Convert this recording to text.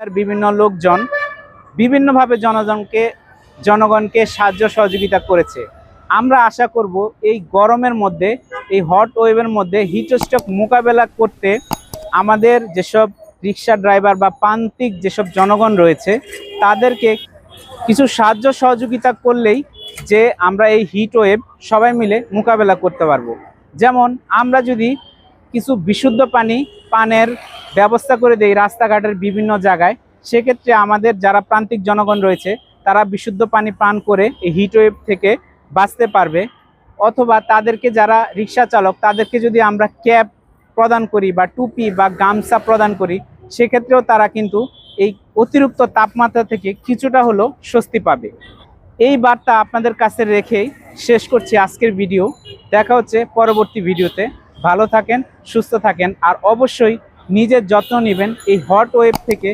আর বিভিন্ন লোকজন বিভিন্নভাবে জনগণকে সাহায্য সহযোগিতা করেছে। আমরা আশা করব এই গরমের মধ্যে, এই হট ওয়েভের মধ্যে হিটস্ট্রোক মোকাবেলা করতে আমাদের যেসব রিক্সা ড্রাইভার বা প্রান্তিক যেসব জনগণ রয়েছে তাদেরকে কিছু সাহায্য সহযোগিতা করলেই যে আমরা এই হিট ওয়েভ সবাই মিলে মোকাবেলা করতে পারবো। যেমন আমরা যদি কিছু বিশুদ্ধ পানের ব্যবস্থা করে দেই রাস্তাঘাটের বিভিন্ন জায়গায়, সেক্ষেত্রে আমাদের যারা প্রান্তিক জনগণ রয়েছে তারা বিশুদ্ধ পানি পান করে এই হিট ওয়েভ থেকে বাঁচতে পারবে। অথবা তাদেরকে যারা রিক্সা চালক তাদেরকে যদি আমরা ক্যাপ প্রদান করি বা টুপি বা গামছা প্রদান করি, সেক্ষেত্রেও তারা কিন্তু এই অতিরিক্ত তাপমাত্রা থেকে কিছুটা হলেও স্বস্তি পাবে। এই বার্তা আপনাদের কাছে রেখেই শেষ করছি আজকের ভিডিও। দেখা হচ্ছে পরবর্তী ভিডিওতে। ভালো থাকেন, সুস্থ থাকেন, আর অবশ্যই নিজের যত্ন নেবেন এই হট ওয়েভ থেকে